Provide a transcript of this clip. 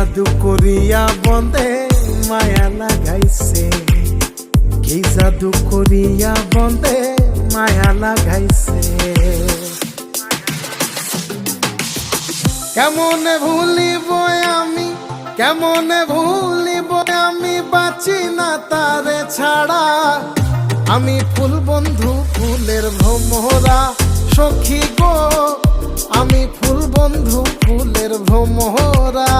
জাদু করিয়া বন্দে মায়া লাগাইছে, কি জাদু করিয়া বন্দে মায়া লাগাইছে। কেমনে ভুলিব আমি, কেমনে ভুলিব আমি, বাঁচি না তারে ছাড়া। আমি ফুল বন্ধু ফুলের ভ্রমরা সখী গো, আমি ফুল বন্ধু ফুলের ভ্রমরা।